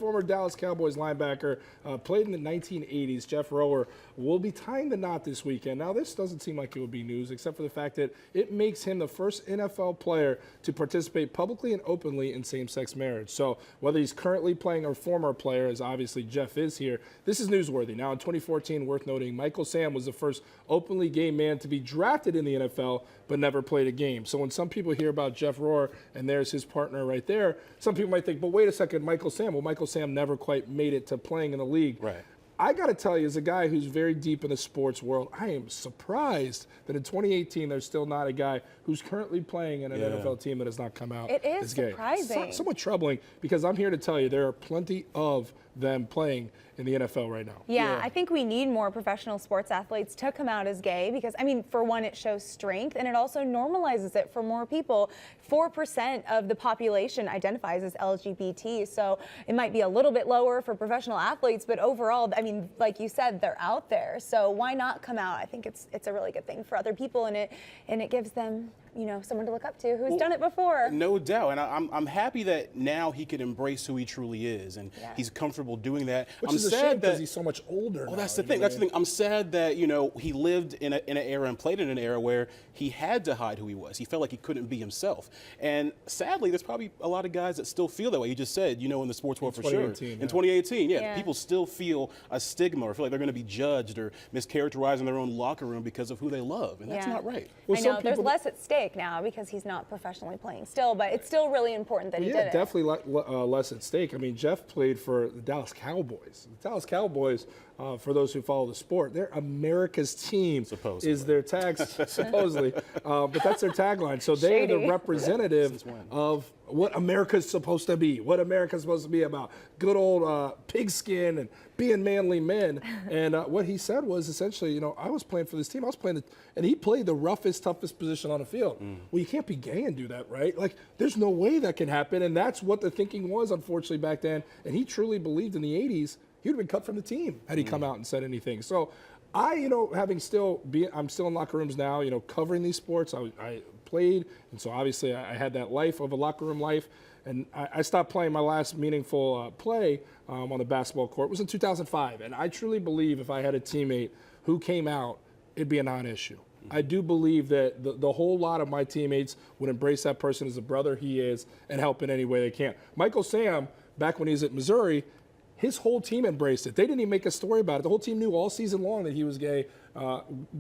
former Dallas Cowboys linebacker, played in the 1980s. Jeff Rowher will be tying the knot this weekend. Now, this doesn't seem like it would be news, except for the fact that it makes him the first NFL player to participate publicly and openly in same-sex marriage. So whether he's currently playing or former player, as obviously Jeff is here, this is newsworthy. Now, in 2014, worth noting, Michael Sam was the first openly gay man to be drafted in the NFL, but never played a game. So when some people hear about Jeff Rowher, and there's his partner right there, some people might think, but wait a second, Michael Sam. Well, Michael Sam never quite made it to playing in the league. Right. I got to tell you, as a guy who's very deep in the sports world, I am surprised that in 2018 there's still not a guy who's currently playing in an NFL team that has not come out as gay. It is surprising. Somewhat troubling, because I'm here to tell you there are plenty of them playing in the NFL right now. Yeah, I think we need more professional sports athletes to come out as gay because, I mean, for one, it shows strength and it also normalizes it for more people. 4% of the population identifies as LGBT, so it might be a little bit lower for professional athletes, but overall, I mean, like you said, they're out there. So why not come out? I think it's a really good thing for other people, and it gives them, you know, someone to look up to who's done it before. No doubt, and I'm happy that now he can embrace who he truly is, and he's comfortable doing that. Which is a shame because he's so much older. Oh, that's the thing. That's the thing. I'm sad that, you know, he lived in an era and played in an era where he had to hide who he was. He felt like he couldn't be himself. And sadly, there's probably a lot of guys that still feel that way. You just said, you know, in the sports world for sure. In 2018, people still feel a stigma or feel like they're going to be judged or mischaracterized in their own locker room because of who they love, and that's not right. Well, I know there's less at stake now because he's not professionally playing still, but it's still really important that he did it. Yeah, definitely less at stake. I mean, Jeff played for the Dallas Cowboys. The Dallas Cowboys, for those who follow the sport, they're America's team. Supposedly. Is their tag, supposedly. But that's their tagline. So they're the representative of what America's supposed to be, what America's supposed to be about. Good old pigskin and being manly men. And what he said was essentially, you know, I was playing for this team. I was playing, and he played the roughest, toughest position on the field. Well, you can't be gay and do that, right? Like, there's no way that can happen. And that's what the thinking was, unfortunately, back then. And he truly believed in the 80s, he would have been cut from the team had he come out and said anything. So I, you know, I'm still in locker rooms now, you know, covering these sports. I played, and so obviously I had that life of a locker room life. And I stopped playing my last meaningful play on the basketball court. It was in 2005. And I truly believe if I had a teammate who came out, it'd be a non-issue. I do believe that the whole lot of my teammates would embrace that person as a brother he is and help in any way they can. Michael Sam, back when he was at Missouri, his whole team embraced it. They didn't even make a story about it. The whole team knew all season long that he was gay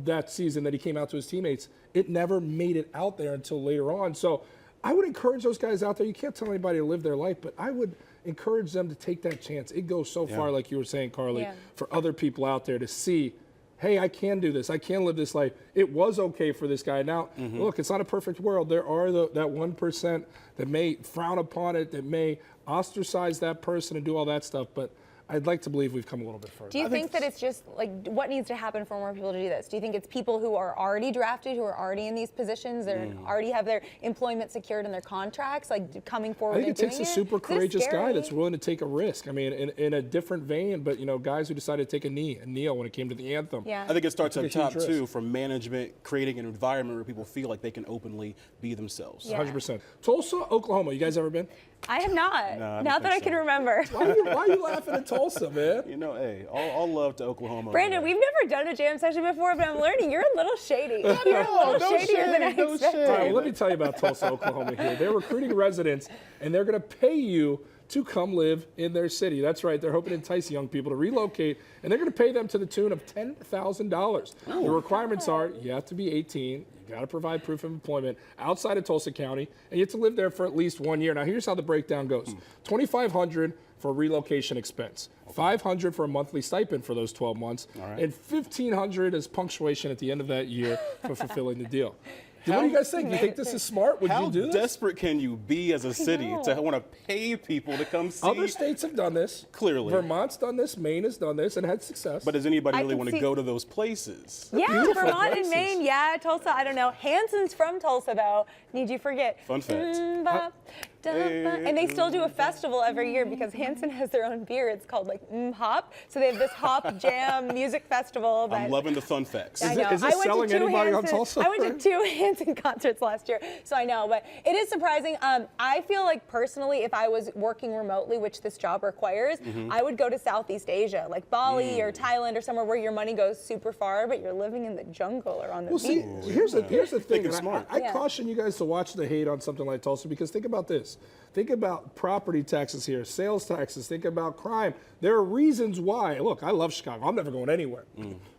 that season that he came out to his teammates. It never made it out there until later on. So I would encourage those guys out there. You can't tell anybody to live their life, but I would encourage them to take that chance. It goes so far, like you were saying, Carly, for other people out there to see, hey, I can do this. I can live this life. It was okay for this guy. Now, look, it's not a perfect world. There are that 1% that may frown upon it, that may ostracize that person and do all that stuff, but I'd like to believe we've come a little bit further. Do you think that it's just like what needs to happen for more people to do this? Do you think it's people who are already drafted, who are already in these positions, or already have their employment secured in their contracts, like coming forward and doing it? I think it takes a super courageous guy that's willing to take a risk. I mean, in a different vein, but, you know, guys who decided to take a kneel when it came to the anthem. Yeah. I think it starts up top, too, from management, creating an environment where people feel like they can openly be themselves. Yeah. 100%. Tulsa, Oklahoma. You guys ever been? I have not. No, not that I can remember. Why are you laughing at Tulsa, man? You know, hey, all love to Oklahoma. Brandon, we've never done a jam session before, but I'm learning you're a little shady. You're a little shadier than I expected. All right, well, let me tell you about Tulsa, Oklahoma here. They're recruiting residents, and they're going to pay you to come live in their city. That's right. They're hoping to entice young people to relocate, and they're going to pay them to the tune of $10,000. The requirements are you have to be 18. You got to provide proof of employment outside of Tulsa County, and you have to live there for at least 1 year. Now, here's how the breakdown goes. $2,500 for relocation expense, $500 for a monthly stipend for those 12 months, and $1,500 as punctuation at the end of that year for fulfilling the deal. What do you guys think? Do you think this is smart? Would you do this? How desperate can you be as a city to want to pay people to come see? Other states have done this. Clearly. Vermont's done this. Maine has done this and had success. But does anybody really want to go to those places? Yeah, Vermont and Maine, Tulsa, I don't know. Hanson's from Tulsa, though. Need you forget. Fun fact. And they still do a festival every year because Hanson has their own beer. It's called like Hop. So they have this Hop Jam music festival. I'm loving the fun facts. I know. Is this selling anybody on Tulsa? I went to 2 Hanson concerts last year, so I know. But it is surprising. I feel like personally, if I was working remotely, which this job requires, I would go to Southeast Asia, like Bali or Thailand or somewhere where your money goes super far, but you're living in the jungle or on the beach. See, here's the thing. Thinking smart. I caution you guys to watch the hate on something like Tulsa because think about this. Think about property taxes here, sales taxes. Think about crime. There are reasons why. Look, I love Chicago. I'm never going anywhere.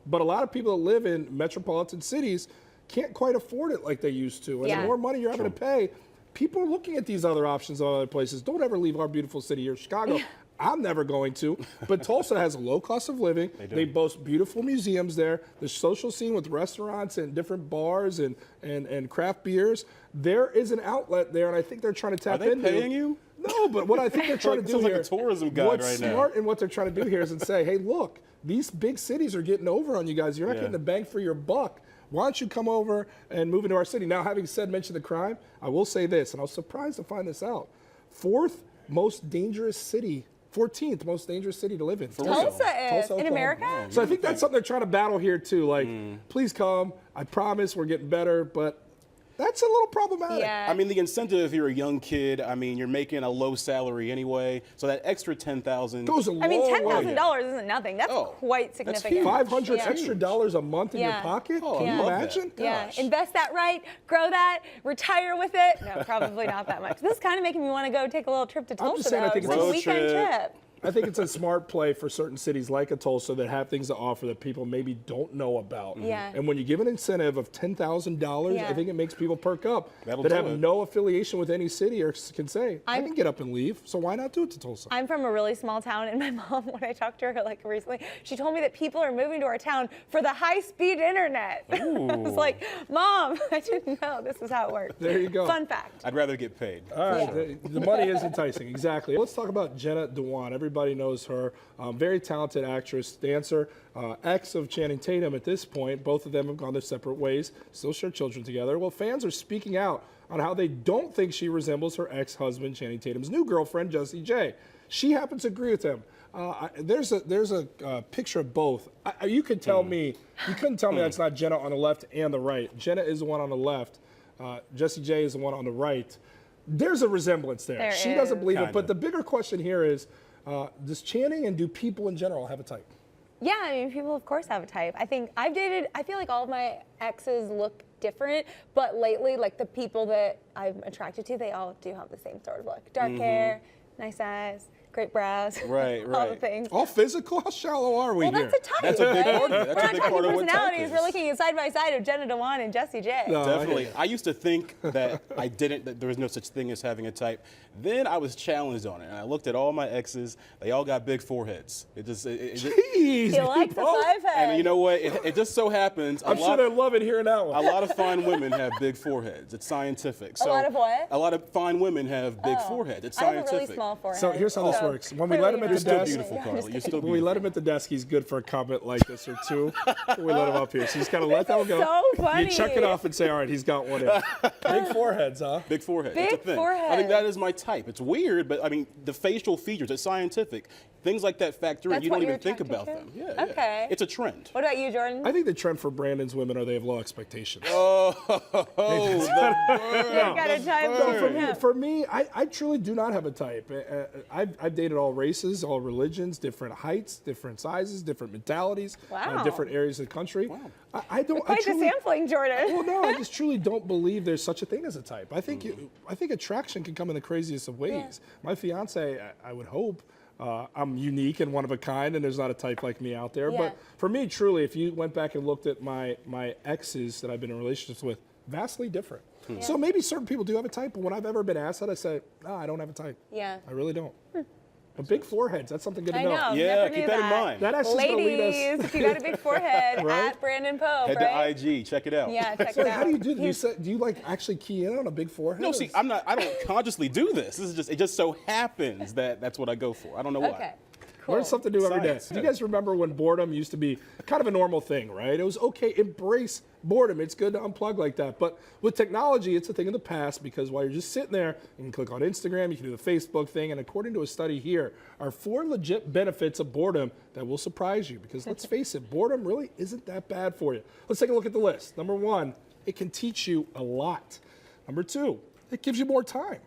But a lot of people that live in metropolitan cities can't quite afford it like they used to. And the more money you're having to pay, people are looking at these other options in other places. Don't ever leave our beautiful city here, Chicago. I'm never going to. But Tulsa has a low cost of living. They boast beautiful museums there. The social scene with restaurants and different bars and craft beers. There is an outlet there, and I think they're trying to tap into. Are they paying you? No, but what I think they're trying to do Sounds here, like a tourism guide what's right now. smart and what they're trying to do here is and say, hey, look, these big cities are getting over on you guys. You're not getting the bang for your buck. Why don't you come over and move into our city? Now, having mentioned the crime, I will say this, and I was surprised to find this out. 14th most dangerous city to live in. Tulsa is in America? So I think that's something they're trying to battle here too. Like, please come. I promise we're getting better, but that's a little problematic. Yeah. I mean, the incentive if you're a young kid, I mean, you're making a low salary anyway, so that extra $10,000 goes a long I mean, way. $10,000 isn't nothing. That's quite significant. huge. $500 extra dollars a month in your pocket? Oh, Can I you love that. imagine? Yeah, Gosh. invest that right, grow that, retire with it. No, probably not that much. This is kind of making me want to go take a little trip to Tulsa. just saying, I though. think Just it's like a road weekend trip. trip. I think it's a smart play for certain cities like a Tulsa that have things to offer that people maybe don't know about. Yeah. And when you give an incentive of $10,000, I think it makes people perk up That'll that do have it. no affiliation with any city or can say, I can get up and leave, so why not do it to Tulsa? I'm from a really small town, and my mom, when I talked to her like recently, she told me that people are moving to our town for the high-speed internet. I was like, Mom, I didn't know this is how it works. There you go. Fun fact. I'd rather get paid. All right, the money is enticing, exactly. Let's talk about Jenna Dewan. Everybody knows her. Very talented actress, dancer, ex of Channing Tatum at this point. Both of them have gone their separate ways, still share children together. Well, fans are speaking out on how they don't think she resembles her ex-husband, Channing Tatum's new girlfriend, Jessie J. She happens to agree with him. There's a picture of both. You could tell me, you couldn't tell me that's not Jenna on the left and the right. Jenna is the one on the left. Jessie J is the one on the right. There's a resemblance there. She doesn't believe it. But the bigger question here is, does Channing and do people in general have a type? Yeah, I mean, people of course have a type. I think I feel like all of my exes look different, but lately, like the people that I'm attracted to, they all do have the same sort of look. Dark hair, nice eyes, great brows. Right, all the right. things. All physical? How shallow are we Well, here? that's a type, That's a big right? part of it. That's We're a not big talking part of what type personalities. is. We're looking at side by side of Jenna Dewan and Jessie J. No, Definitely. I used to think that that there was no such thing as having a type. Then I was challenged on it, and I looked at all my exes. They all got big foreheads. Jeez, He likes a people. 5-head. and you know what? It just so happens I'm sure they love it hearing that one. a lot of fine women have big foreheads. It's scientific. So lot of what? A lot of fine women have big foreheads. It's I have scientific. a really small forehead. So here's how this works. When we let him at the Clearly desk, You're still beautiful, Carly. You're still when we let him beautiful. at the desk, he's good for a comment like this or two. We let him up here. So you just gotta let that one go. so funny. You check it off and say, all right, he's got one in. Big foreheads, huh? Big forehead. Big it's a thing. I forehead. think that is my type. It's weird, but I mean, the facial features, it's scientific. Things like that factor in. That's You what don't you're even think about attracted them. to? Yeah, Okay. yeah. It's a trend. What about you, Jordan? I think the trend for Brandon's women are they have low expectations. You got a type from him. For me, I truly do not have a type. I've dated all races, all religions, different heights, different sizes, different mentalities, Wow. different areas of the country. I don't. Quite the sampling, Jordan. Well, no, I just truly don't believe there's such a thing as a type. I think I think attraction can come in the craziest of ways. My fiance, I would hope. I'm unique and one of a kind, and there's not a type like me out there. Yeah. But for me, truly, if you went back and looked at my exes that I've been in relationships with, vastly different. So maybe certain people do have a type, but when I've ever been asked that, I say, no, I don't have a type. Yeah. I really don't. But big foreheads, that's something good to I know. know. Yeah, never keep knew that in mind. That actually is going to lead Ladies, us. if you got a big forehead, Right? at Brandon Pope, Head right? to IG. Check it out. Yeah, check So it out. how do you do that? He's- Do you like actually key in on a big forehead? No, see, I don't consciously do this. It just so happens that that's what I go for. I don't know why. Okay. Cool. Learn something new every day. Science. Do you guys remember when boredom used to be kind of a normal thing, right? It was okay, embrace boredom. It's good to unplug like that. But with technology, it's a thing of the past because while you're just sitting there, you can click on Instagram, you can do the Facebook thing, and according to a study here, are 4 legit benefits of boredom that will surprise you because let's face it, boredom really isn't that bad for you. Let's take a look at the list. Number 1, it can teach you a lot. Number 2, it gives you more time.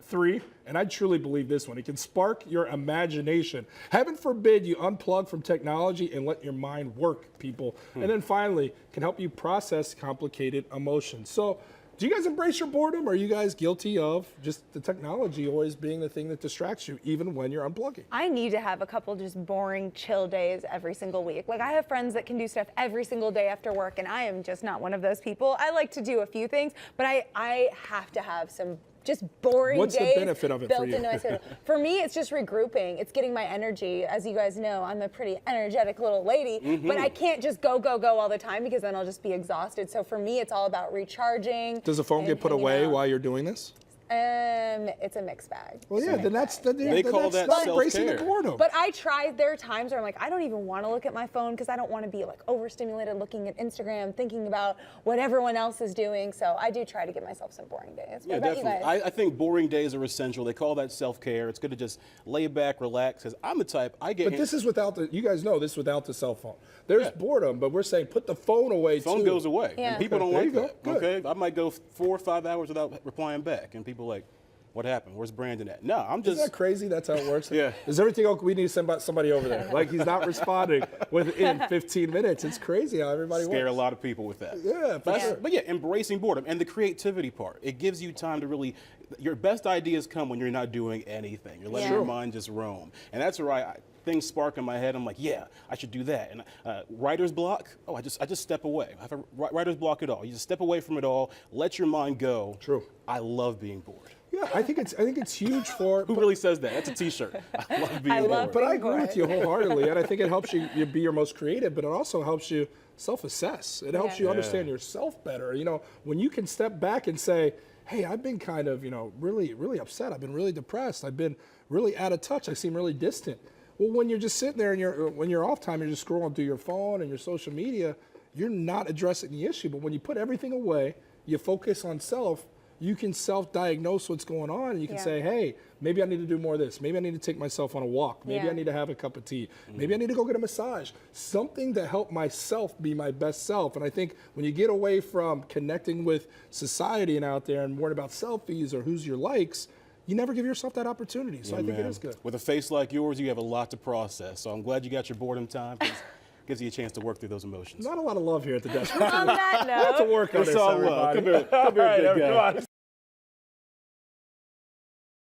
3, and I truly believe this one, it can spark your imagination. Heaven forbid you unplug from technology and let your mind work, people. And then finally, can help you process complicated emotions. So, do you guys embrace your boredom, or are you guys guilty of just the technology always being the thing that distracts you, even when you're unplugging? I need to have a couple just boring, chill days every single week. Like, I have friends that can do stuff every single day after work, and I am just not one of those people. I like to do a few things, but I have to have some just boring What's days the benefit of it for built you? into my schedule. For me, it's just regrouping. It's getting my energy. As you guys know, I'm a pretty energetic little lady, but I can't just go all the time because then I'll just be exhausted. So for me, it's all about recharging. Does the phone and get put hanging away out. while you're doing this? It's a mixed bag. Well, yeah, then that's They call that not embracing the self-care. boredom. But I try, there are times where I'm like, I don't even want to look at my phone because I don't want to be like overstimulated looking at Instagram, thinking about what everyone else is doing. So I do try to give myself some boring days. What Yeah, about definitely. you guys? I think boring days are essential. They call that self-care. It's good to just lay back, relax. Because I'm the type, I get. But this is without the, you guys know this is without the cell phone. There's boredom, but we're saying put the phone away phone too. goes away. Yeah. And people don't There like you go. that. Good. Okay, I might go 4 or 5 hours without replying back, and people are like, what happened? Where's Brandon at? No, I'm just. Isn't that crazy? That's how it works. Yeah. Is everything okay? We need to send somebody over there. Like he's not responding within 15 minutes. It's crazy how everybody Scare a works. lot of people with that. Yeah, for sure. But yeah, embracing boredom and the creativity part. It gives you time to really, your best ideas come when you're not doing anything. You're letting Yeah. your mind just roam. And that's where things spark in my head. I'm like, yeah, I should do that. And writer's block, I just step away. I have a writer's block at all. You just step away from it all, let your mind go. True. I love being bored. Yeah, I think it's huge for. Who really says that? That's a T-shirt. I love being bored. love But I being agree with bored. you wholeheartedly, and I think it helps you be your most creative, but it also helps you self-assess. It helps Yeah. you understand yourself better. You know, when you can step back and say, hey, I've been kind of, really, really upset. I've been really depressed. I've been really out of touch. I seem really distant. Well, when you're just sitting there and when you're off time, you're just scrolling through your phone and your social media, you're not addressing the issue. But when you put everything away, you focus on self, you can self-diagnose what's going on, and you can Yeah. say, hey, maybe I need to do more of this. Maybe I need to take myself on a walk. Maybe Yeah. I need to have a cup of tea. Maybe I need to go get a massage. Something to help myself be my best self. And I think when you get away from connecting with society and out there and worrying about selfies or who's your likes, you never give yourself that opportunity. So I think it Man. is good. With a face like yours, you have a lot to process. So I'm glad you got your boredom time. 'Cause it gives you a chance to work through those emotions. Not a lot of love here at the desk. On that We have to note, work on It's this, all love. everybody. Come here, All right, big guy. everyone.